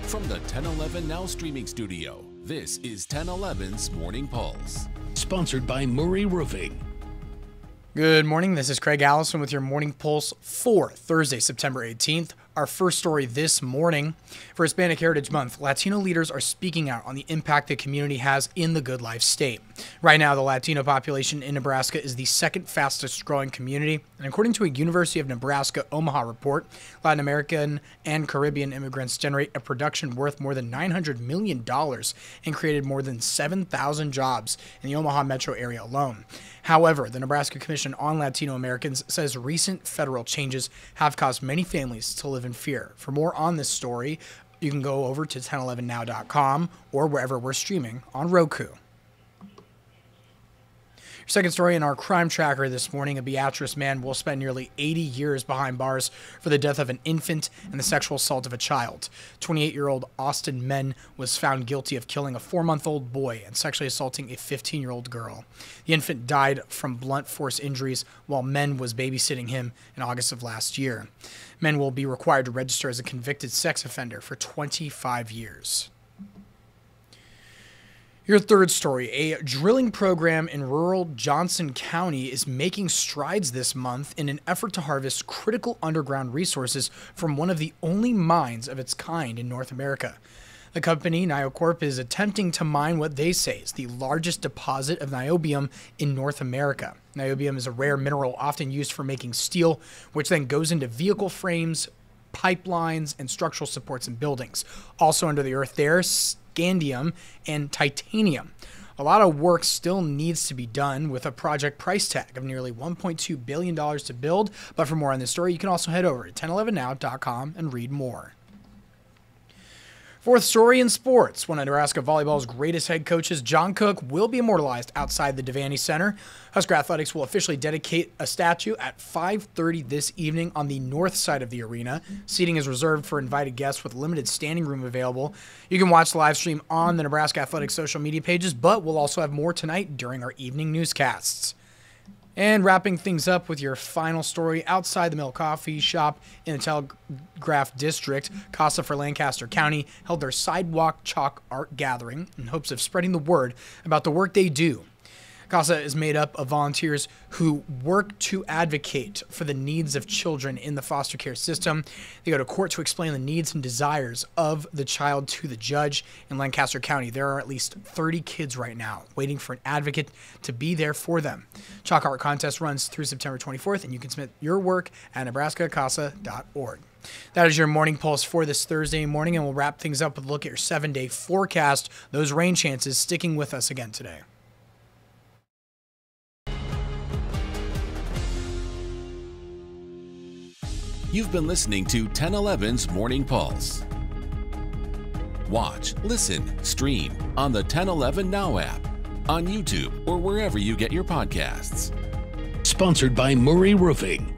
From the 1011 Now streaming studio, this is 1011's Morning Pulse. Sponsored by Murray Roofing. Good morning, this is Craig Allison with your Morning Pulse for Thursday, September 18th. Our first story this morning, for Hispanic Heritage Month, Latino leaders are speaking out on the impact the community has in the Good Life state. Right now, the Latino population in Nebraska is the second fastest growing community, and according to a University of Nebraska Omaha report, Latin American and Caribbean immigrants generate a production worth more than $900 million and created more than 7,000 jobs in the Omaha metro area alone. However, the Nebraska Commission on Latino Americans says recent federal changes have caused many families to live in fear. For more on this story, you can go over to 1011now.com or wherever we're streaming on Roku. Second story in our crime tracker this morning, a Beatrice man will spend nearly 80 years behind bars for the death of an infant and the sexual assault of a child. 28-year-old Austin Menn was found guilty of killing a 4-month-old boy and sexually assaulting a 15-year-old girl. The infant died from blunt force injuries while Menn was babysitting him in August of last year. Menn will be required to register as a convicted sex offender for 25 years. Your third story, a drilling program in rural Johnson County is making strides this month in an effort to harvest critical underground resources from one of the only mines of its kind in North America. The company, Niobium, is attempting to mine what they say is the largest deposit of niobium in North America. Niobium is a rare mineral often used for making steel, which then goes into vehicle frames, pipelines, and structural supports in buildings. Also under the earth there, scandium and titanium. A lot of work still needs to be done with a project price tag of nearly $1.2 billion to build. But for more on this story, you can also head over to 1011now.com and read more. Fourth story in sports. One of Nebraska volleyball's greatest head coaches, John Cook, will be immortalized outside the Devaney Center. Husker Athletics will officially dedicate a statue at 5:30 this evening on the north side of the arena. Seating is reserved for invited guests with limited standing room available. You can watch the live stream on the Nebraska Athletics social media pages, but we'll also have more tonight during our evening newscasts. And wrapping things up with your final story, outside the Mill Coffee Shop in the Telegraph District, CASA for Lancaster County held their sidewalk chalk art gathering in hopes of spreading the word about the work they do. CASA is made up of volunteers who work to advocate for the needs of children in the foster care system. They go to court to explain the needs and desires of the child to the judge. In Lancaster County, there are at least 30 kids right now waiting for an advocate to be there for them. Chalk art contest runs through September 24th, and you can submit your work at nebraskacasa.org. That is your Morning Pulse for this Thursday morning, and we'll wrap things up with a look at your 7-day forecast. Those rain chances sticking with us again today. You've been listening to 1011's Morning Pulse. Watch, listen, stream on the 1011 Now app, on YouTube, or wherever you get your podcasts. Sponsored by Murray Roofing.